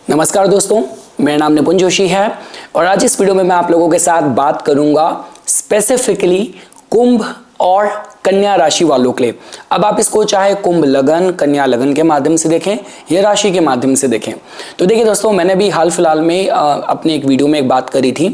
नमस्कार दोस्तों, मेरा नाम निपुन जोशी है और आज इस वीडियो में मैं आप लोगों के साथ बात करूंगा स्पेसिफिकली कुंभ और कन्या राशि वालों के लिए। अब आप इसको चाहे कुंभ लगन, कन्या लगन के माध्यम से देखें या राशि के माध्यम से देखें। तो देखिए दोस्तों, मैंने भी हाल फिलहाल में अपने एक वीडियो में एक बात करी थी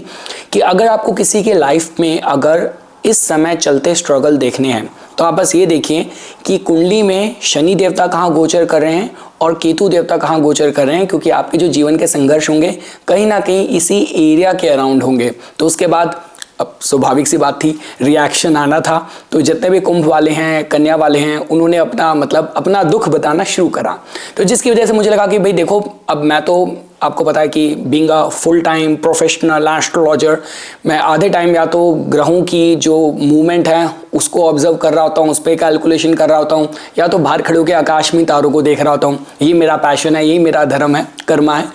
कि अगर आपको किसी के लाइफ में अगर इस समय चलते स्ट्रगल देखने हैं तो आप बस ये देखिए कि कुंडली में शनि देवता कहाँ गोचर कर रहे हैं और केतु देवता कहाँ गोचर कर रहे हैं, क्योंकि आपके जो जीवन के संघर्ष होंगे कहीं ना कहीं इसी एरिया के अराउंड होंगे। तो उसके बाद अब स्वाभाविक सी बात थी, रिएक्शन आना था। तो जितने भी कुंभ वाले हैं, कन्या वाले हैं, उन्होंने अपना दुख बताना शुरू करा। तो जिसकी वजह से मुझे लगा कि भाई देखो, अब मैं तो आपको पता है कि being a full time professional astrologer, मैं आधे टाइम या तो ग्रहों की जो मूवमेंट है उसको ऑब्जर्व कर रहा होता हूँ, उस पर कैलकुलेशन कर रहा होता हूँ, या तो बाहर खड़े होकर आकाश में तारों को देख रहा होता हूँ। ये मेरा पैशन है, यही मेरा धर्म है, कर्मा है।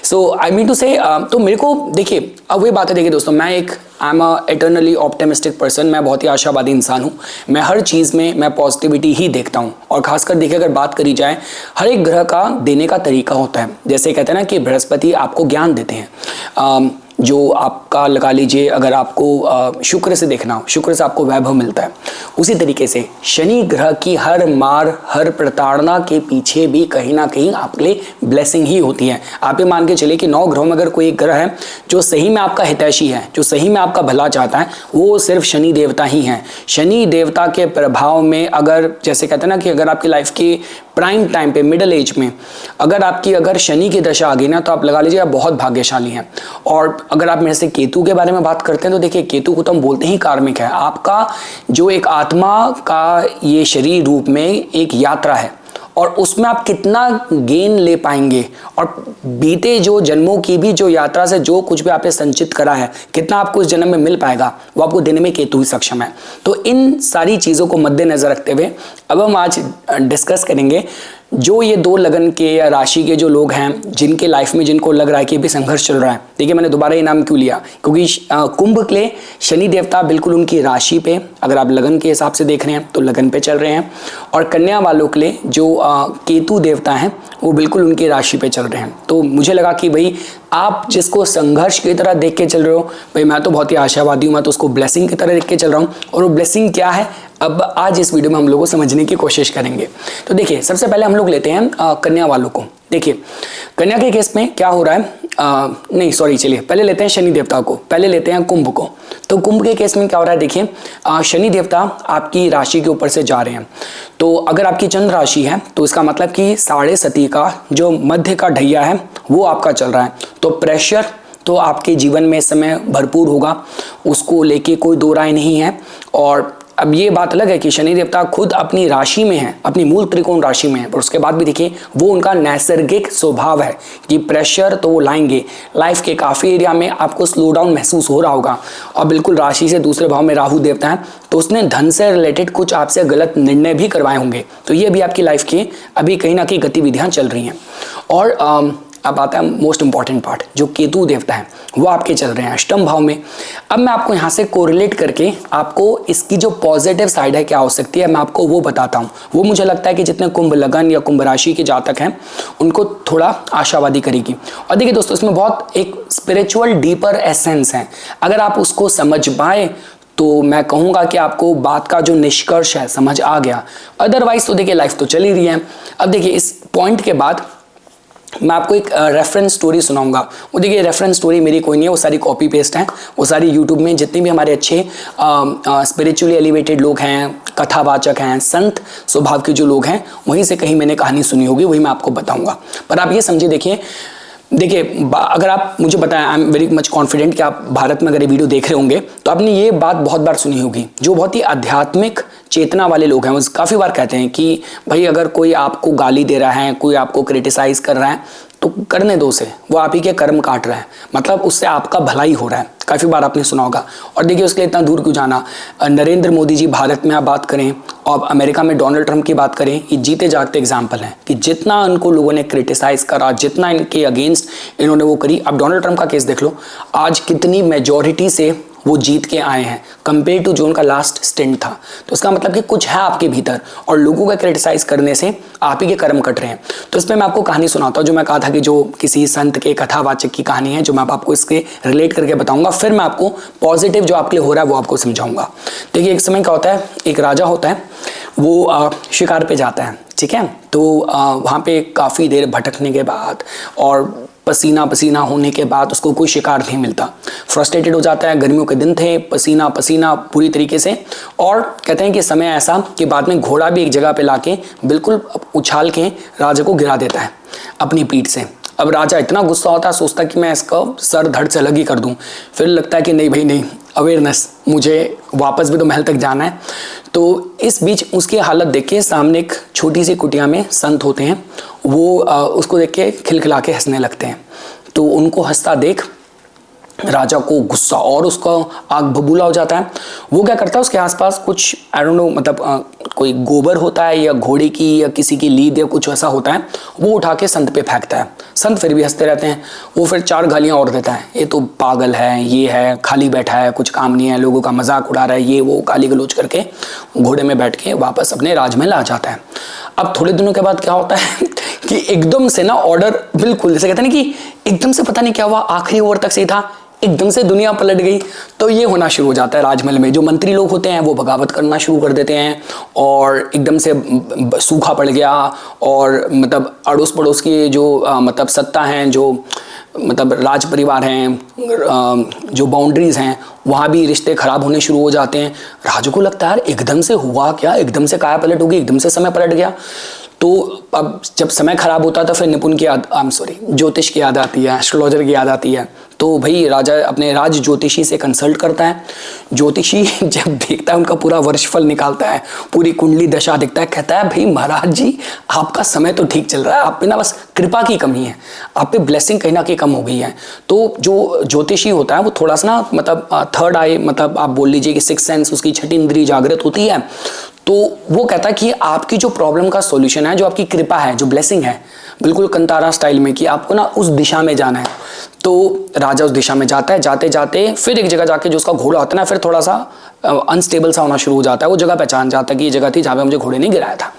सो आई मीन टू से, तो मेरे को देखिए, अब वही बात है, देखिए दोस्तों, I am a eternally optimistic person. मैं बहुत ही आशावादी इंसान हूँ। मैं हर चीज़ में मैं पॉजिटिविटी ही देखता हूँ। और खासकर देखिए, अगर बात करी जाए, हर एक ग्रह का देने का तरीका होता है। जैसे कहते हैं ना कि बृहस्पति आपको ज्ञान देते हैं, जो आपका लगा लीजिए, अगर आपको शुक्र से देखना हो, शुक्र से आपको वैभव मिलता है। उसी तरीके से शनि ग्रह की हर मार, हर प्रताड़ना के पीछे भी कहीं ना कहीं आपके लिए ब्लेसिंग ही होती है। आप ये मान के चलिए कि 9 ग्रहों में अगर कोई एक ग्रह है जो सही में आपका हितैषी है, जो सही में आपका भला चाहता है, वो सिर्फ शनि देवता ही हैं। शनि देवता के प्रभाव में अगर, जैसे कहते हैं ना कि अगर आपकी लाइफ की प्राइम टाइम पे, मिडिल एज में अगर शनि की दशा आ गई ना, तो आप लगा लीजिए आप बहुत भाग्यशाली हैं। और अगर आप मेरे से केतु के बारे में बात करते हैं तो देखिए, केतु को तो हम बोलते ही कार्मिक है। आपका जो एक आत्मा का ये शरीर रूप में एक यात्रा है और उसमें आप कितना गेन ले पाएंगे, और बीते जो जन्मों की भी जो यात्रा से जो कुछ भी आपने संचित करा है, कितना आपको इस जन्म में मिल पाएगा, वो आपको देने में केतु ही सक्षम है। तो इन सारी चीज़ों को मद्देनजर रखते हुए अब हम आज डिस्कस करेंगे जो ये 2 लगन के या राशि के जो लोग हैं, जिनके लाइफ में जिनको लग रहा है कि अभी संघर्ष चल रहा है। देखिए, मैंने दोबारा ये नाम क्यों लिया, क्योंकि कुंभ के लिए शनि देवता बिल्कुल उनकी राशि पे, अगर आप लगन के हिसाब से देख रहे हैं तो लगन पे चल रहे हैं, और कन्या वालों के लिए जो केतु देवता हैं वो बिल्कुल उनकी राशि पे चल रहे हैं। तो मुझे लगा कि भाई आप जिसको संघर्ष की तरह देख के चल रहे हो, भाई मैं तो बहुत ही आशावादी हूँ, मैं तो उसको ब्लेसिंग की तरह देख के चल रहा हूँ। और वो ब्लेसिंग क्या है, अब आज इस वीडियो में हम लोग समझने की कोशिश करेंगे। तो देखिए, सबसे पहले हम लोग लेते हैं कन्या वालों को। देखिए, कन्या के केस में क्या हो रहा है, चलिए पहले लेते हैं शनि देवता को, पहले लेते हैं कुंभ को। तो कुंभ के केस में क्या हो रहा है, देखिए, शनि देवता आपकी राशि के ऊपर से जा रहे हैं। तो अगर आपकी चंद्र राशि है तो इसका मतलब कि सती का जो मध्य का ढैया है वो आपका चल रहा है। तो प्रेशर तो आपके जीवन में इस समय भरपूर होगा, उसको लेके कोई दो राय नहीं है। और अब ये बात अलग है कि शनि देवता खुद अपनी राशि में है, अपनी मूल त्रिकोण राशि में है, पर उसके बाद भी देखिए वो उनका नैसर्गिक स्वभाव है कि प्रेशर तो वो लाएंगे। लाइफ के काफ़ी एरिया में आपको स्लो डाउन महसूस हो रहा होगा। और बिल्कुल राशि से दूसरे भाव में राहु देवता है, तो उसने धन से रिलेटेड कुछ आपसे गलत निर्णय भी करवाए होंगे। तो ये भी आपकी लाइफ की अभी कहीं ना कहीं गतिविधियाँ चल रही हैं। और अब आता है मोस्ट इंपॉर्टेंट पार्ट, जो केतु देवता है वो आपके चल रहे हैं अष्टम भाव में। अब मैं आपको यहाँ से कोरिलेट करके आपको इसकी जो पॉजिटिव साइड है क्या हो सकती है, मैं आपको वो बताता हूँ। वो मुझे लगता है कि जितने कुंभ लगन या कुंभ राशि के जातक हैं उनको थोड़ा आशावादी करेगी। और देखिए दोस्तों, इसमें बहुत एक स्पिरिचुअल डीपर एसेंस है। अगर आप उसको समझ पाए तो मैं कहूँगा कि आपको बात का जो निष्कर्ष है समझ आ गया। अदरवाइज तो देखिए लाइफ तो चल ही रही है। अब देखिए, इस पॉइंट के बाद मैं आपको एक रेफरेंस स्टोरी सुनाऊंगा। वो देखिए, रेफरेंस स्टोरी मेरी कोई नहीं है, वो सारी कॉपी पेस्ट हैं। वो सारी यूट्यूब में जितने भी हमारे अच्छे स्पिरिचुअली एलिवेटेड लोग हैं, कथावाचक हैं, संत स्वभाव के जो लोग हैं, वहीं से कहीं मैंने कहानी सुनी होगी, वही मैं आपको बताऊंगा। पर आप ये समझिए, देखिए अगर आप मुझे बताएं, I am very much confident कि आप भारत में अगर ये वीडियो देख रहे होंगे तो आपने ये बात बहुत बार सुनी होगी। जो बहुत ही आध्यात्मिक चेतना वाले लोग हैं वो काफ़ी बार कहते हैं कि भाई अगर कोई आपको गाली दे रहा है, कोई आपको क्रिटिसाइज कर रहा है, तो करने दो उसे, वो आप ही के कर्म काट रहा है, मतलब उससे आपका भलाई हो रहा है। काफ़ी बार आपने सुना होगा। और देखिए, उसके लिए इतना दूर क्यों जाना। नरेंद्र मोदी जी भारत में आप बात करें और अमेरिका में डोनाल्ड ट्रंप की बात करें, ये जीते जागते एग्जाम्पल हैं कि जितना उनको लोगों ने क्रिटिसाइज करा, जितना इनके अगेंस्ट इन्होंने वो करी। अब डोनाल्ड ट्रंप का केस देख लो, आज कितनी मेजॉरिटी से वो जीत के आए हैं कंपेयर टू जो उनका लास्ट स्टेंट था। तो इसका मतलब कि कुछ है आपके भीतर और लोगों का क्रिटिसाइज करने से आप ही के कर्म कट रहे हैं। तो इसमें मैं आपको कहानी सुनाता हूँ, जो मैं कहा था कि जो किसी संत के कथावाचक की कहानी है, जो मैं आपको इसके रिलेट करके बताऊंगा, फिर मैं आपको पॉजिटिव जो आपके लिए हो रहा है वो आपको समझाऊंगा। देखिए एक समय क्या होता है, एक राजा होता है, वो शिकार पे जाता है, ठीक है। तो वहाँ पे काफ़ी देर भटकने के बाद और पसीना पसीना होने के बाद उसको कोई शिकार नहीं मिलता, फ्रस्ट्रेटेड हो जाता है। गर्मियों के दिन थे, पसीना पसीना पूरी तरीके से, और कहते हैं कि समय ऐसा कि बाद में घोड़ा भी एक जगह पे लाके बिल्कुल उछाल के राजा को गिरा देता है अपनी पीठ से। अब राजा इतना गुस्सा होता है, सोचता है कि मैं इसका सर धड़ से अलग ही कर दूं। फिर लगता है कि नहीं भाई नहीं, अवेयरनेस, मुझे वापस भी तो महल तक जाना है। तो इस बीच उसकी हालत देख के सामने एक छोटी सी कुटिया में संत होते हैं, वो उसको देख के खिलखिला के हंसने लगते हैं। तो उनको हंसता देख राजा को गुस्सा और उसका आग बबूला हो जाता है। वो क्या करता है, उसके आसपास कुछ आई डोंट नो मतलब कोई गोबर होता है या घोड़े की या किसी की लीद या कुछ ऐसा होता है, वो उठा के संत पे फेंकता है। संत फिर भी हंसते रहते हैं। वो फिर 4 गालियां और देता है, ये तो पागल है, ये है खाली बैठा है, कुछ काम नहीं है, लोगों का मजाक उड़ा रहा है, ये वो गाली गलौज करके घोड़े में बैठ के वापस अपने राजमहल आ जाता है। अब थोड़े दिनों के बाद क्या होता है कि एकदम से ना ऑर्डर, बिल्कुल जैसे कहते हैं ना कि एकदम से पता नहीं क्या हुआ, आखिरी ओवर तक सही था, एकदम से दुनिया पलट गई। तो ये होना शुरू हो जाता है राजमहल में। जो मंत्री लोग होते हैं वो बगावत करना शुरू कर देते हैं और एकदम से सूखा पड़ गया, और मतलब अड़ोस पड़ोस की जो मतलब सत्ता हैं, जो मतलब राज परिवार हैं, जो बाउंड्रीज हैं, वहाँ भी रिश्ते खराब होने शुरू हो जाते हैं। राजू को लगता है यार एकदम से हुआ क्या, एकदम से काया पलट होगी, एकदम से समय पलट गया। तो अब जब समय खराब होता है तो फिर निपुण की याद, ज्योतिष की याद आती है, एस्ट्रोलॉजर की याद आती है। तो भाई राजा अपने राज ज्योतिषी से कंसल्ट करता है। ज्योतिषी जब देखता है, उनका पूरा वर्षफल निकालता है, पूरी कुंडली दशा देखता है, कहता है भाई महाराज जी आपका समय तो ठीक चल रहा है, आप पे ना बस कृपा की कमी है, आप पे ब्लेसिंग कहीं ना कहीं कम हो गई है। तो जो ज्योतिषी होता है वो थोड़ा सा ना मतलब थर्ड आई, मतलब आप बोल लीजिए कि सिक्स सेंस, उसकी छठी इंद्रिय जागृत होती है। तो वो कहता है कि आपकी जो प्रॉब्लम का सॉल्यूशन है, जो आपकी कृपा है, जो ब्लेसिंग है, बिल्कुल कंतारा स्टाइल में, कि आपको ना उस दिशा में जाना है। तो राजा उस दिशा में जाता है। जाते जाते फिर एक जगह जाके जो उसका घोड़ा होता है ना, फिर थोड़ा सा अनस्टेबल सा होना शुरू हो जाता है। वो जगह पहचान जाता है कि ये जगह थी जहाँ पे मुझे घोड़े ने गिराया था।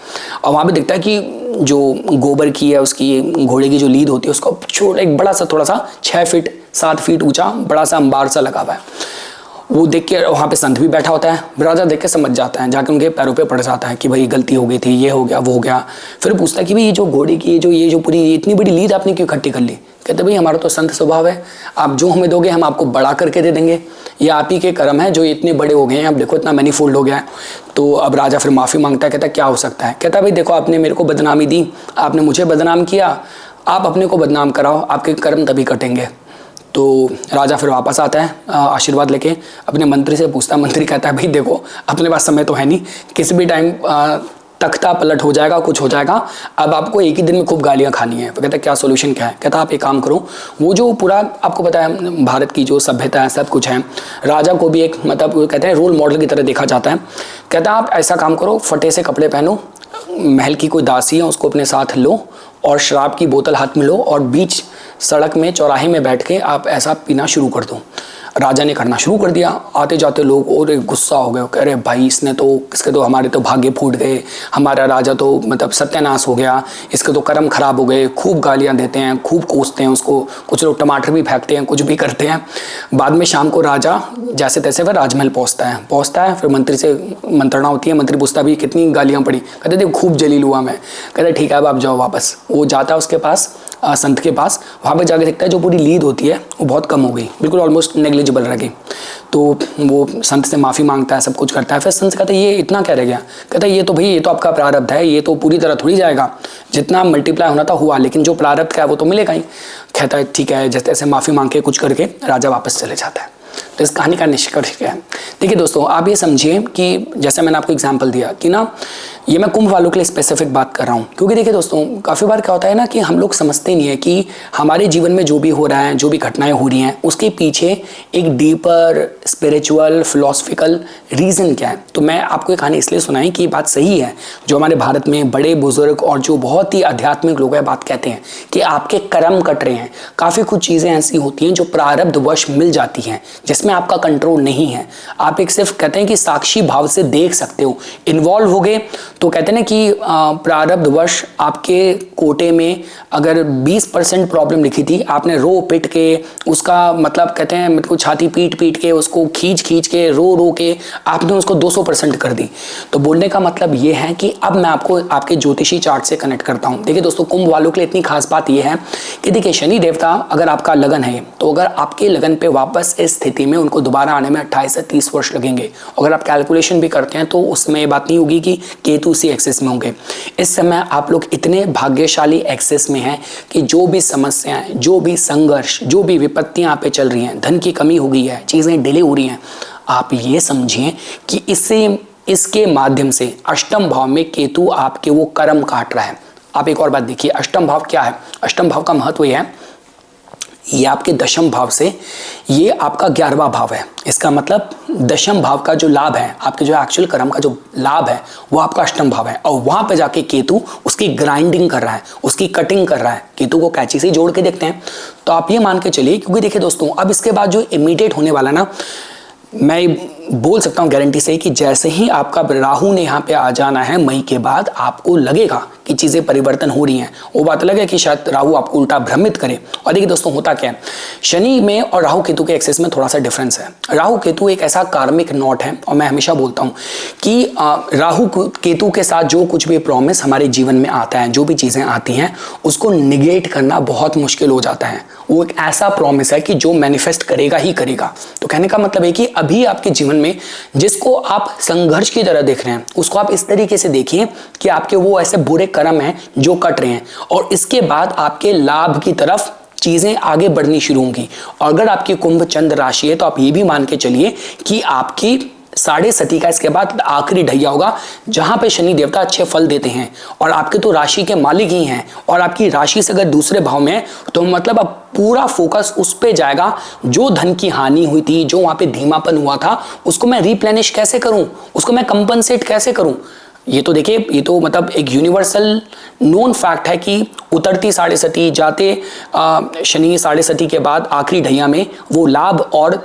और वहाँ पे दिखता है कि जो गोबर की है, उसकी घोड़े की जो लीद होती है, उसका छोटा एक बड़ा सा, थोड़ा सा 6 फीट 7 फीट ऊंचा बड़ा सा अंबार सा लगा हुआ है। वो देख के वहाँ पे संत भी बैठा होता है। राजा देख के समझ जाता है, जाके उनके पैरों पे पड़ जाता है कि भाई गलती हो गई थी, ये हो गया वो हो गया। फिर पूछता है कि भाई ये जो घोड़े की ये जो पूरी इतनी बड़ी लीद आपने क्यों इकट्ठी कर ली? कहते भाई हमारा तो संत स्वभाव है, आप जो हमें दोगे हम आपको बड़ा करके दे देंगे, ये आप ही के कर्म है जो इतने बड़े हो गए हैं, अब देखो इतना मैनीफोल्ड हो गया है। तो अब राजा फिर माफ़ी मांगता है, कहता क्या हो सकता है? कहता भाई देखो आपने मेरे को बदनामी दी, आपने मुझे बदनाम किया, आप अपने को बदनाम कराओ, आपके कर्म तभी कटेंगे। तो राजा फिर वापस आता है आशीर्वाद लेके, अपने मंत्री से पूछता है। मंत्री कहता है भाई देखो अपने पास समय तो है नहीं, किसी भी टाइम तख्ता पलट हो जाएगा, कुछ हो जाएगा, अब आपको एक ही दिन में खूब गालियाँ खानी है। तो कहता है क्या सोल्यूशन क्या है? कहता आप एक काम करो, वो जो पूरा आपको पता है भारत की जो सभ्यता है सब कुछ है, राजा को भी एक मतलब कहते हैं रोल मॉडल की तरह देखा जाता है। कहता आप ऐसा काम करो, फटे से कपड़े पहनो, महल की कोई दासी है उसको अपने साथ लो, और शराब की बोतल हाथ में लो, और बीच सड़क में चौराहे में बैठ के आप ऐसा पीना शुरू कर दो। राजा ने करना शुरू कर दिया। आते जाते लोग और गुस्सा हो गए, कह रहे भाई इसके तो हमारे तो भाग्य फूट गए, हमारा राजा तो मतलब सत्यानाश हो गया, इसके तो कर्म खराब हो गए। खूब गालियां देते हैं, खूब कोसते हैं उसको, कुछ लोग टमाटर भी फेंकते हैं, कुछ भी करते हैं। बाद में शाम को राजा जैसे तैसे वह राजमहल पहुँचता है। फिर मंत्री से मंत्रणा होती है। मंत्री पूछता भी कितनी गालियाँ पड़ी? कहते थे खूब जलील हुआ मैं। कहते ठीक है अब आप जाओ वापस। वो जाता है उसके पास, संत के पास। वहाँ पे जाके देखता है जो पूरी लीद होती है वो बहुत कम हो गई, बिल्कुल ऑलमोस्ट नेग्लिजिबल रह गई। तो वो संत से माफ़ी मांगता है, सब कुछ करता है। फिर संत कहता है ये इतना क्या रह गया? कहता है ये तो भाई ये तो आपका प्रारब्ध है, ये तो पूरी तरह थोड़ी जाएगा, जितना मल्टीप्लाई होना था हुआ, लेकिन जो प्रारब्ध का है वो तो मिलेगा ही। कहता है ठीक है, जैसे तैसे माफ़ी मांग के कुछ करके राजा वापस चले जाता है। तो इस कहानी का निष्कर्ष क्या है? देखिए दोस्तों, आप ये समझिए कि जैसे मैंने आपको एग्जांपल दिया कि ना ये मैं कुंभ वालों के लिए स्पेसिफिक बात कर रहा हूँ, क्योंकि देखिए दोस्तों, काफ़ी बार क्या होता है ना कि हम लोग समझते नहीं है कि हमारे जीवन में जो भी हो रहा है, जो भी घटनाएं हो रही हैं, उसके पीछे एक डीपर स्पिरिचुअल फिलोसफिकल रीज़न क्या है। तो मैं आपको ये कहानी इसलिए सुनाई कि बात सही है, जो हमारे भारत में बड़े बुजुर्ग और जो बहुत ही आध्यात्मिक लोग हैं बात कहते हैं कि आपके कर्म कट रहे हैं। काफ़ी कुछ चीज़ें ऐसी होती हैं जो प्रारब्धवश मिल जाती हैं, जिसमें आपका कंट्रोल नहीं है। आप एक सिर्फ कहते हैं कि साक्षी भाव से देख सकते हो। इन्वॉल्व हो गए तो कहते हैं ना कि प्रारब्धवश आपके कोटे में अगर 20% प्रॉब्लम लिखी थी, आपने रो पिट के उसका मतलब कहते हैं मतलब छाती पीट पीट के उसको खींच खींच के रो के आपने उसको 200% कर दी। तो बोलने का मतलब ये है कि अब मैं आपको आपके ज्योतिषी चार्ट से कनेक्ट करता हूँ। देखिए दोस्तों, कुंभ वालों के लिए इतनी खास बात यह है कि देखिए शनि देवता अगर आपका लगन है तो अगर आपके लगन पे वापस इस स्थिति में उनको दोबारा आने में 28 से 30 वर्ष लगेंगे। अगर आप कैलकुलेशन भी करते हैं तो उस समय ये बात नहीं होगी कि केतु उसी एक्सेस में होंगे। इस समय आप लोग इतने भाग्यशाली एक्सेस में हैं कि जो भी समस्याएं, जो भी संघर्ष, जो भी विपत्तियां आप पे चल रही हैं, धन की कमी हो गई है, चीज़ें डिले हो रही हैं, आप ये समझिए कि इसके माध्यम से अष्टम भाव में केतु आपके वो कर्म काट रहा है। आप एक और बात देखिए, अष्टम भाव क्या है? अष्टम भाव का महत्व यह है, ये आपके दशम भाव से ये आपका 11वां भाव है। इसका मतलब दशम भाव का जो लाभ है, आपके जो एक्चुअल कर्म का जो लाभ है, वो आपका अष्टम भाव है। और वहां पे जाके केतु उसकी ग्राइंडिंग कर रहा है, उसकी कटिंग कर रहा है। केतु को कैंची से जोड़ के देखते हैं। तो आप ये मान के चलिए, क्योंकि देखिए दोस्तों, अब इसके बाद जो इमीडिएट होने वाला ना, मैं बोल सकता हूँ गारंटी से कि जैसे ही आपका राहु ने यहाँ पे आ जाना है मई के बाद, आपको लगेगा कि चीज़ें परिवर्तन हो रही हैं। वो बात अलग है कि शायद राहु आपको उल्टा भ्रमित करे। और देखिए दोस्तों, होता क्या है, शनि में और राहु केतु के एक्सेस में थोड़ा सा डिफरेंस है। राहु केतु एक ऐसा कार्मिक नॉट है, और मैं हमेशा बोलता हूँ कि राहु केतु के साथ जो कुछ भी प्रॉमिस हमारे जीवन में आता है, जो भी चीज़ें आती हैं, उसको निगेट करना बहुत मुश्किल हो जाता है। वो एक ऐसा प्रॉमिस है कि जो मैनिफेस्ट करेगा ही करेगा। तो कहने का मतलब है कि अभी आपके जीवन में जिसको आप संघर्ष की तरह देख रहे हैं, उसको आप इस तरीके से देखिए कि आपके वो ऐसे बुरे कर्म हैं जो कट रहे हैं, और इसके बाद आपके लाभ की तरफ चीजें आगे बढ़नी शुरू होंगी। और अगर आपकी कुंभ चंद्र राशि है तो आप ये भी मान के चलिए कि आपकी 6.5 का इसके बाद आखिरी ढैया होगा, जहां पे शनि देवता अच्छे फल देते हैं। और आपके तो राशि के मालिक ही हैं, और आपकी राशि से अगर दूसरे भाव में है तो मतलब अब पूरा फोकस उस पे जाएगा। जो धन की हानि हुई थी, जो वहां पे धीमापन हुआ था, उसको मैं रिप्लेनिश कैसे करूं, उसको मैं कंपनसेट कैसे करूं। ये तो देखिए, ये तो मतलब एक यूनिवर्सल नोन फैक्ट है कि उतरती 6.5 जाते शनि 6.5 के बाद आखिरी ढैया में वो लाभ और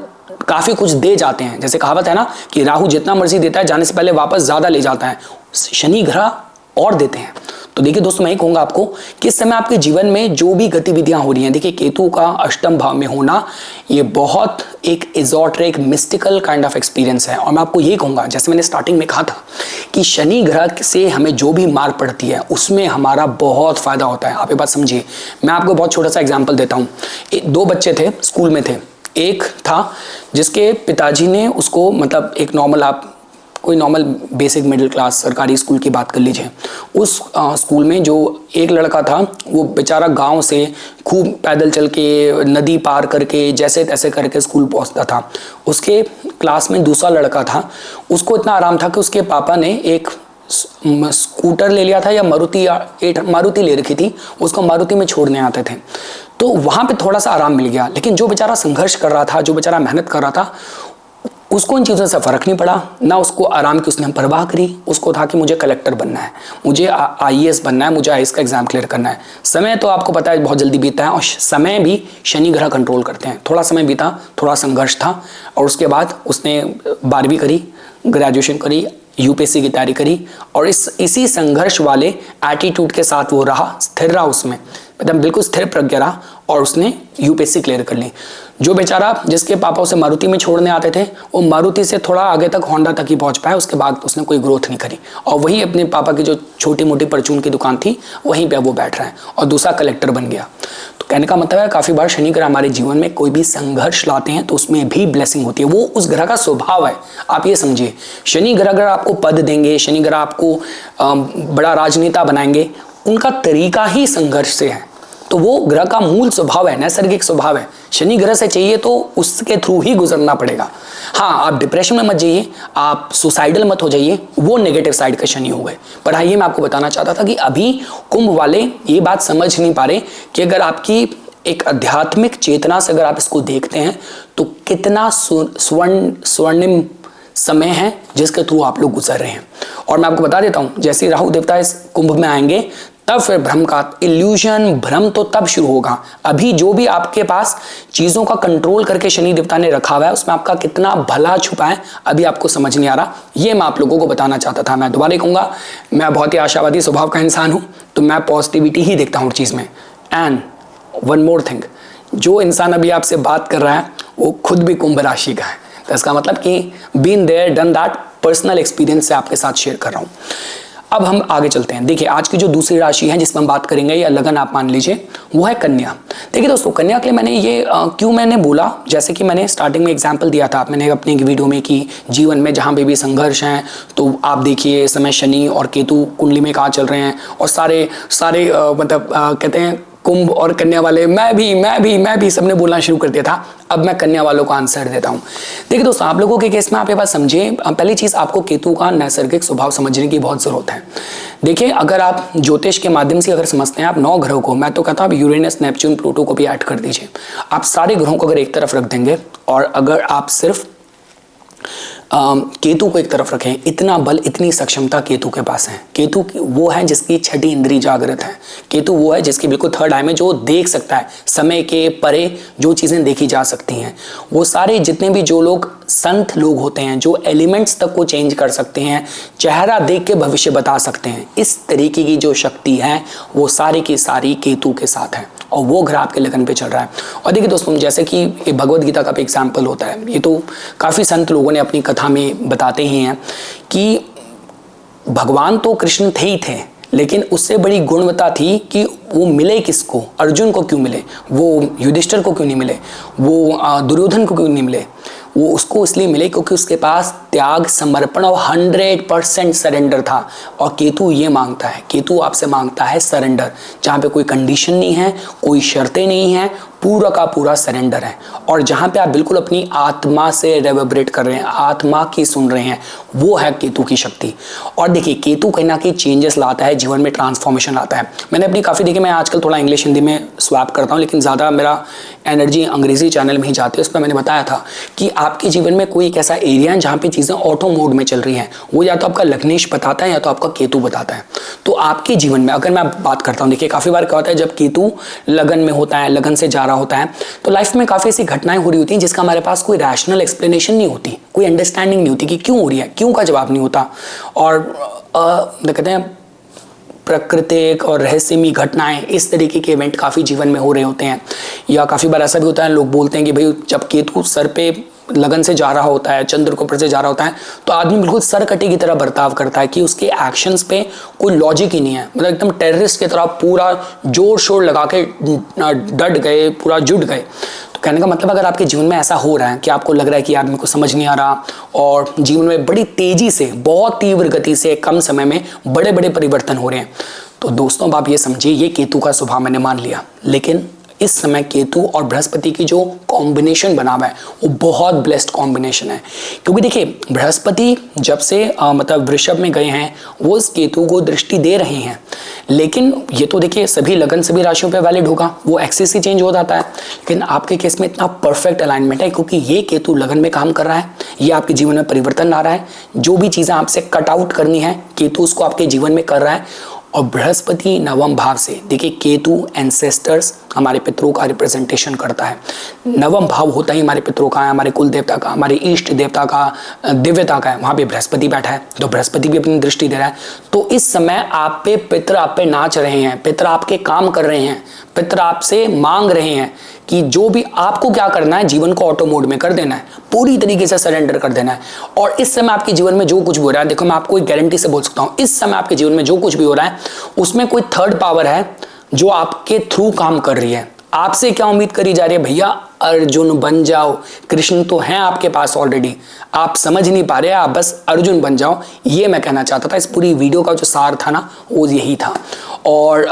काफी कुछ दे जाते हैं। जैसे कहावत है ना कि राहु जितना मर्जी देता है, जाने से पहले वापस ज्यादा ले जाता है, शनि ग्रह और देते हैं। तो देखिए दोस्तों, मैं कहूंगा आपको कि इस समय आपके जीवन में जो भी गतिविधियां हो रही हैं, देखिए केतु का अष्टम भाव में होना ये बहुत एक esoteric mystical kind of experience है। और मैं आपको ये कहूंगा, जैसे मैंने स्टार्टिंग में कहा था कि शनि ग्रह से हमें जो भी मार पड़ती है उसमें हमारा बहुत फायदा होता है। आप ये बात समझिए। मैं आपको बहुत छोटा सा एग्जाम्पल देता हूँ। 2 बच्चे थे, स्कूल में थे। एक था जिसके पिताजी ने उसको मतलब एक नॉर्मल, आप कोई नॉर्मल बेसिक मिडिल क्लास सरकारी स्कूल की बात कर लीजिए। उस स्कूल में जो एक लड़का था, वो बेचारा गांव से खूब पैदल चल के, नदी पार करके, जैसे तैसे करके स्कूल पहुंचता था। उसके क्लास में दूसरा लड़का था, उसको इतना आराम था कि उसके पापा ने एक स्कूटर ले लिया था, या मारुति ले रखी थी, उसको मारुति में छोड़ने आते थे। तो वहाँ पे थोड़ा सा आराम मिल गया। लेकिन जो बेचारा संघर्ष कर रहा था, जो बेचारा मेहनत कर रहा था, उसको इन चीज़ों से फ़र्क नहीं पड़ा ना। उसको आराम की उसने परवाह करी। उसको था कि मुझे कलेक्टर बनना है, मुझे IAS बनना है, मुझे IAS का एग्जाम क्लियर करना है। समय तो आपको पता है बहुत जल्दी बीतता है, और समय भी शनि ग्रह कंट्रोल करते हैं। थोड़ा समय बीता, थोड़ा संघर्ष था, और उसके बाद उसने 12वीं करी, ग्रेजुएशन करी, UPSC की तैयारी करी, और इसी संघर्ष वाले एटीट्यूड के साथ वो रहा, स्थिर रहा उसमें, एकदम बिल्कुल स्थिर प्रज्ञा रहा, और उसने UPSC क्लियर कर ली। जो बेचारा जिसके पापा उसे मारुति में छोड़ने आते थे, वो मारुति से थोड़ा आगे तक होंडा तक ही पहुंच पाया। उसके बाद उसने कोई ग्रोथ नहीं करी, और वही अपने पापा की जो छोटी मोटी परचून की दुकान थी वहीं पे वो बैठ रहा है, और दूसरा कलेक्टर बन गया। तो कहने का मतलब है, काफ़ी बार शनि ग्रह हमारे जीवन में कोई भी संघर्ष लाते हैं तो उसमें भी ब्लेसिंग होती है। वो उस ग्रह का स्वभाव है, आप ये समझिए। शनि ग्रह अगर आपको पद देंगे, शनि ग्रह आपको बड़ा राजनेता बनाएंगे, उनका तरीका ही संघर्ष से है। तो वो ग्रह का मूल स्वभाव है, नैसर्गिक स्वभाव है। शनि ग्रह से चाहिए तो उसके थ्रू ही गुजरना पड़ेगा। हाँ, आप डिप्रेशन में मत जाइए, आप सुसाइडल मत हो जाइए, वो नेगेटिव साइड के शनि हो गए। पर हाँ, ये मैं आपको बताना चाहता था कि अभी कुंभ वाले ये बात समझ नहीं पा रहे कि अगर आपकी एक आध्यात्मिक चेतना से अगर आप इसको देखते हैं तो कितना स्वर्णिम समय है जिसके थ्रू आप लोग गुजर रहे हैं। और मैं आपको बता देता हूं, जैसे राहु देवता इस कुंभ में आएंगे तब फिर भ्रम का इल्यूजन, भ्रम तो तब शुरू होगा। अभी जो भी आपके पास चीजों का कंट्रोल करके शनि देवता ने रखा हुआ है उसमें आपका कितना भला छुपा है अभी आपको समझ नहीं आ रहा। ये मैं आप लोगों को बताना चाहता था। मैं दोबारा कहूंगा, मैं बहुत ही आशावादी स्वभाव का इंसान हूं, तो मैं पॉजिटिविटी ही देखता हूं हर चीज में। एंड वन मोर थिंग, जो इंसान अभी आपसे बात कर रहा है वो खुद भी कुंभ राशि का है, तो इसका मतलब कि been there done that, personal experience से आपके साथ शेयर कर रहा हूं। अब हम आगे चलते हैं। देखिए, आज की जो दूसरी राशि है जिसमें हम बात करेंगे, या लगन आप मान लीजिए, वो है कन्या। देखिए दोस्तों, कन्या के लिए मैंने ये क्यों मैंने बोला, जैसे कि मैंने स्टार्टिंग में एग्जांपल दिया था, मैंने अपने वीडियो में कि जीवन में जहां पे भी संघर्ष हैं तो आप देखिए इस समय शनि और केतु कुंडली में कहाँ चल रहे हैं, और सारे मतलब कहते हैं कुंभ और कन्या वाले, मैं भी सबने बोलना शुरू कर दिया था। अब मैं कन्या वालों को आंसर देता हूं। देखिए दोस्तों, आप लोगों के केस में आप ये बात समझिए, पहली चीज आपको केतु का नैसर्गिक स्वभाव समझने की बहुत जरूरत है। देखिए, अगर आप ज्योतिष के माध्यम से अगर समझते हैं, आप 9 ग्रहों को, मैं तो कहता हूं यूरेनस, नेपच्यून, प्लूटो को भी ऐड कर दीजिए। आप सारे ग्रहों को अगर एक तरफ रख देंगे और अगर आप सिर्फ केतु को एक तरफ रखें, इतना बल, इतनी सक्षमता केतु के पास है। केतु वो है जिसकी छठी इंद्री जागृत है। केतु वो है जिसकी बिल्कुल थर्ड आई में जो देख सकता है, समय के परे जो चीजें देखी जा सकती हैं। वो सारे जितने भी जो लोग संत लोग होते हैं, जो एलिमेंट्स तक को चेंज कर सकते हैं, चेहरा देख के भविष्य बता सकते हैं, इस तरीके की जो शक्ति है वो सारी की सारी केतु के साथ है, और वो ग्रह आपके लगन पे चल रहा है। और देखिए दोस्तों, जैसे कि भगवद गीता का भी एग्जाम्पल होता है, ये तो काफी संत लोगों ने अपनी कथा में बताते ही हैं कि भगवान तो कृष्ण थे ही थे, लेकिन उससे बड़ी गुणवत्ता थी कि वो मिले किसको, अर्जुन को क्यों मिले, वो युधिष्ठिर को क्यों नहीं मिले, वो दुर्योधन को क्यों नहीं मिले। वो उसको इसलिए मिले क्योंकि उसके पास त्याग, समर्पण और 100% सरेंडर था। और केतु ये मांगता है, केतु आपसे मांगता है सरेंडर, जहाँ पे कोई कंडीशन नहीं है, कोई शर्तें नहीं है, पूरा का पूरा सरेंडर है। और जहाँ पे आप बिल्कुल अपनी आत्मा से रेवब्रेट कर रहे हैं, आत्मा की सुन रहे हैं, वो है केतु की शक्ति। और देखिए, केतु कहीं ना कहीं चेंजेस लाता है, जीवन में ट्रांसफॉर्मेशन लाता है। मैंने अपनी काफ़ी देखी, मैं आजकल थोड़ा इंग्लिश हिंदी में स्वैप करता हूँ, लेकिन ज़्यादा मेरा एनर्जी अंग्रेजी चैनल में ही जाती है। उस पर मैंने बताया था कि आपके जीवन में कोई एक ऐसा एरिया है जहाँ पे चीज़ें ऑटो मोड में चल रही हैं, वो या तो आपका लग्नेश बताता है या तो आपका केतु बताता है। तो आपके जीवन में अगर मैं बात करता हूँ, देखिए काफ़ी बार क्या होता है, जब केतु लगन में होता है, लगन से जा रहा होता है, तो लाइफ में काफ़ी ऐसी घटनाएं हो रही होती हैं जिसका हमारे पास कोई रैशनल एक्सप्लेनेशन नहीं होती, कोई अंडरस्टैंडिंग नहीं होती कि क्यों हो रही है, क्यों का जवाब नहीं होता। और कहते हैं प्राकृतिक और रहस्यमयी घटनाएं, इस तरीके के इवेंट काफ़ी जीवन में हो रहे होते हैं। या काफ़ी बार ऐसा भी होता है, लोग बोलते हैं कि भाई जब केतु सर पे लगन से जा रहा होता है, चंद्र के ऊपर से जा रहा होता है, तो आदमी बिल्कुल सरकटे की तरह बर्ताव करता है कि उसके एक्शंस पे कोई लॉजिक ही नहीं है। मतलब एकदम टेररिस्ट की तरह पूरा जोर शोर लगा के डट गए, पूरा जुट गए। तो कहने का मतलब, अगर आपके जीवन में ऐसा हो रहा है कि आपको लग रहा है कि आदमी को समझ नहीं आ रहा और जीवन में बड़ी तेजी से, बहुत तीव्र गति से कम समय में बड़े बड़े परिवर्तन हो रहे हैं, तो दोस्तों आप ये समझिए, ये केतु का स्वभाव मैंने मान लिया। लेकिन इस समय केतु और बृहस्पति की जो कॉम्बिनेशन बना हुआ है वो बहुत ब्लेस्ड कॉम्बिनेशन है। क्योंकि देखिए, बृहस्पति जब से मतलब वृषभ में गए हैं, वो इस केतु को दृष्टि दे रहे हैं। लेकिन ये तो देखिए सभी लगन, सभी राशियों पे वैलिड होगा, वो एक्सिस ही चेंज हो जाता है। लेकिन आपके केस में इतना परफेक्ट अलाइनमेंट है क्योंकि ये केतु लगन में काम कर रहा है, ये आपके जीवन में परिवर्तन ला रहा है। जो भी चीज़ें आपसे कट आउट करनी है, केतु उसको आपके जीवन में कर रहा है। और बृहस्पति नवम भाव से, देखिए केतु एंसेस्टर्स, हमारे पितरों का रिप्रेजेंटेशन करता है। नवम भाव होता ही हमारे पितरों का है, हमारे कुल देवता का, हमारे इष्ट देवता का, दिव्यता का है। वहाँ पे बृहस्पति बैठा है, तो बृहस्पति भी अपनी दृष्टि दे रहा है। तो इस समय आप पे पितर आप पे नाच रहे हैं, पितर आपके काम कर रहे हैं, पितर आपसे मांग रहे हैं कि जो भी आपको क्या करना है, जीवन को ऑटो मोड में कर देना है, पूरी तरीके से सरेंडर कर देना है। और इस समय आपके जीवन में जो कुछ भी हो रहा है, देखो मैं आपको एक गारंटी से बोल सकता हूँ, इस समय आपके जीवन में जो कुछ भी हो रहा है उसमें कोई थर्ड पावर है जो आपके थ्रू काम कर रही है। आपसे क्या उम्मीद करी जा रही है, भैया अर्जुन बन जाओ। कृष्ण तो हैं आपके पास ऑलरेडी, आप समझ नहीं पा रहे, आप बस अर्जुन बन जाओ। ये मैं कहना चाहता था, इस पूरी वीडियो का जो सार था ना, वो यही था। और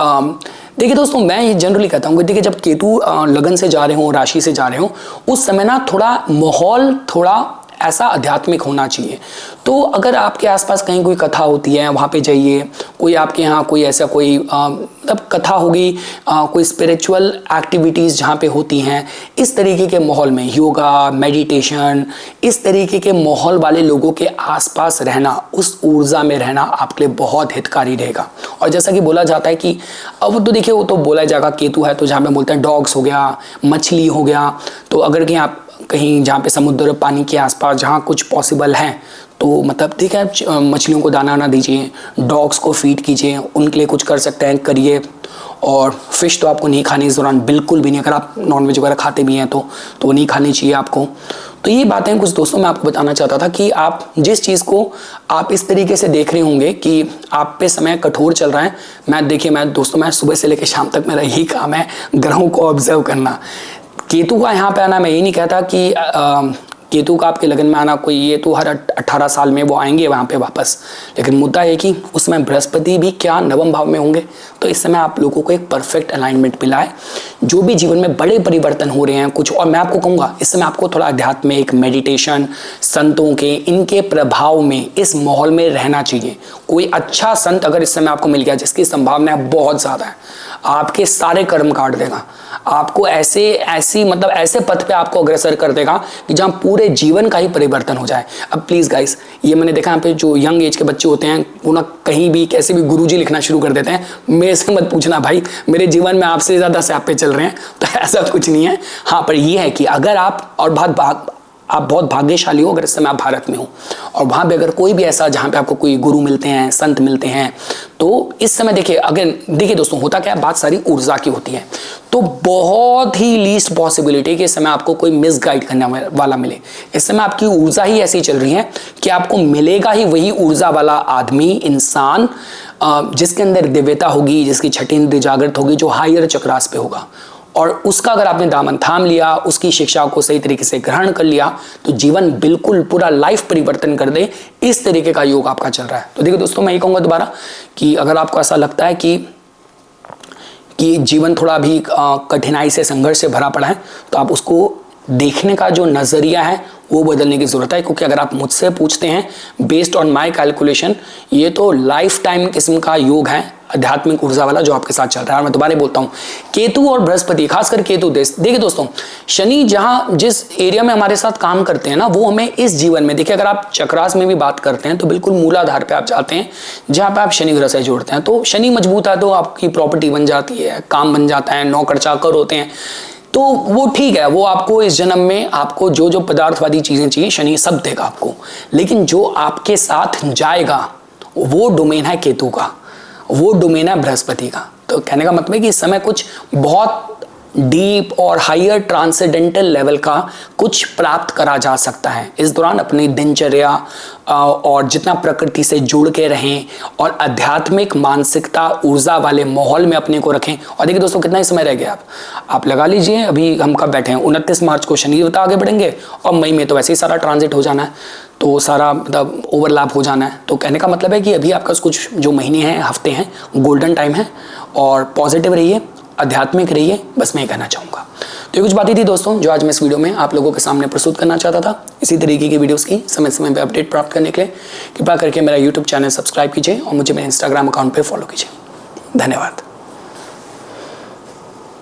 देखिए दोस्तों, मैं ये जनरली कहता हूँ कि देखिए जब केतु लगन से जा रहे हो, राशि से जा रहे हो, उस समय ना थोड़ा माहौल थोड़ा ऐसा आध्यात्मिक होना चाहिए। तो अगर आपके आसपास कहीं कोई कथा होती है, वहाँ पे जाइए। कोई आपके यहाँ कोई ऐसा कोई मतलब कथा होगी, कोई स्पिरिचुअल एक्टिविटीज़ जहाँ पे होती हैं, इस तरीके के माहौल में योगा, मेडिटेशन, इस तरीके के माहौल वाले लोगों के आसपास रहना, उस ऊर्जा में रहना आपके लिए बहुत हितकारी रहेगा। और जैसा कि बोला जाता है कि अब तो देखिए वो तो बोला जाएगा केतु है तो जहाँ पे बोलते हैं डॉग्स हो गया, मछली हो गया, तो अगर कहीं आप कहीं जहाँ पे समुद्र पानी के आसपास जहाँ कुछ पॉसिबल है तो मतलब ठीक है, मछलियों को दाना ना दीजिए, डॉग्स को फीड कीजिए, उनके लिए कुछ कर सकते हैं करिए। और फिश तो आपको नहीं खानी इस दौरान, बिल्कुल भी नहीं। अगर आप नॉनवेज वगैरह खाते भी हैं तो नहीं खानी चाहिए आपको। तो ये बातें कुछ दोस्तों मैं आपको बताना चाहता था कि आप जिस चीज़ को आप इस तरीके से देख रहे होंगे कि आप पे समय कठोर चल रहा है, मैं दोस्तों मैं सुबह से लेकर शाम तक मेरा यही काम है ग्रहों को ऑब्जर्व करना। केतु का यहाँ पे आना, मैं ये नहीं कहता कि केतु का आपके लगन में आना कोई ये तो हर 18 साल में वो आएंगे वहाँ पे वापस, लेकिन मुद्दा है कि उसमें बृहस्पति भी क्या नवम भाव में होंगे। तो इस समय आप लोगों को एक परफेक्ट अलाइनमेंट मिला है। जो भी जीवन में बड़े परिवर्तन हो रहे हैं कुछ, और मैं आपको कहूँगा इस समय आपको थोड़ा आध्यात्मिक, मेडिटेशन, संतों के इनके प्रभाव में, इस माहौल में रहना चाहिए। कोई अच्छा संत अगर इस समय आपको मिल गया जिसकी संभावना बहुत ज़्यादा है, आपके सारे कर्म काट देगा, आपको ऐसे पथ पे आपको अग्रसर कर देगा कि जहाँ पूरे जीवन का ही परिवर्तन हो जाए। अब प्लीज़ गाइस, ये मैंने देखा यहाँ पे जो यंग एज के बच्चे होते हैं वो ना कहीं भी कैसे भी गुरुजी लिखना शुरू कर देते हैं। मेरे से मत पूछना भाई, मेरे जीवन में आपसे ज़्यादा स्यापे चल रहे हैं, तो ऐसा कुछ नहीं है। हाँ, पर यह है कि अगर आप बहुत भाग्यशाली हो अगर इस समय आप भारत में हो, और वहाँ पे अगर कोई भी ऐसा जहाँ पे आपको कोई गुरु मिलते हैं, संत मिलते हैं, तो इस समय देखिए दोस्तों होता क्या है, बात सारी ऊर्जा की होती है। तो बहुत ही लीस्ट पॉसिबिलिटी कि इस समय आपको कोई मिस गाइड करने वाला मिले। इस समय आपकी ऊर्जा ही ऐसी चल रही है कि आपको मिलेगा ही वही ऊर्जा वाला आदमी, इंसान जिसके अंदर दिव्यता होगी, जिसकी छठी इंद्रिय जागृत होगी, जो हायर चक्रास पे होगा। और उसका अगर आपने दामन थाम लिया, उसकी शिक्षा को सही तरीके से ग्रहण कर लिया, तो जीवन बिल्कुल पूरा लाइफ परिवर्तन कर दे। इस तरीके का योग आपका चल रहा है। तो देखिए दोस्तों, मैं ये कहूँगा दोबारा कि अगर आपको ऐसा लगता है कि जीवन थोड़ा भी कठिनाई से, संघर्ष से भरा पड़ा है, तो आप उसको देखने का जो नज़रिया है वो बदलने की ज़रूरत है। क्योंकि अगर आप मुझसे पूछते हैं, बेस्ड ऑन माय कैलकुलेशन, ये तो लाइफ टाइम किस्म का योग है आध्यात्मिक ऊर्जा वाला जो आपके साथ चल रहा है। और मैं दोबारा बोलता हूँ, केतु और बृहस्पति, खासकर केतु, देखिए दोस्तों, शनि जहाँ जिस एरिया में हमारे साथ काम करते हैं ना, वो हमें इस जीवन में, देखिए अगर आप चक्रास में भी बात करते हैं तो बिल्कुल मूलाधार पे आप जाते हैं जहाँ पे आप शनि ग्रह से जोड़ते हैं। तो शनि मजबूत है तो आपकी प्रॉपर्टी बन जाती है, काम बन जाता है, नौकर चाकर होते हैं, तो वो ठीक है, वो आपको इस जन्म में आपको जो जो पदार्थवादी चीज़ें चाहिए शनि सब देगा आपको। लेकिन जो आपके साथ जाएगा वो डोमेन है केतु का, वो डोमेन है बृहस्पति का। तो कहने का मतलब है कि इस समय कुछ बहुत डीप और हायर ट्रांसेंडेंटल लेवल का कुछ प्राप्त करा जा सकता है इस दौरान। अपनी दिनचर्या और जितना प्रकृति से जुड़ के रहें और आध्यात्मिक मानसिकता ऊर्जा वाले माहौल में अपने को रखें। और देखिए दोस्तों, कितना ही समय रह गया, आप लगा लीजिए, अभी हम कब बैठे हैं, 29 मार्च को शनि देवता आगे बढ़ेंगे और मई में तो वैसे ही सारा ट्रांजिट हो जाना है, तो सारा मतलब ओवरलैप हो जाना है। तो कहने का मतलब है कि अभी आपका कुछ जो महीने हैं, हफ्ते हैं, गोल्डन टाइम है, और पॉजिटिव रहिए, आध्यात्मिक रहिए, बस मैं ये कहना चाहूँगा। तो ये कुछ बातें थी दोस्तों जो आज मैं इस वीडियो में आप लोगों के सामने प्रस्तुत करना चाहता था। इसी तरीके की वीडियोस की समय समय पे अपडेट प्राप्त करने के लिए कृपया करके मेरा यूट्यूब चैनल सब्सक्राइब कीजिए और मुझे मेरे इंस्टाग्राम अकाउंट पे फॉलो कीजिए। धन्यवाद।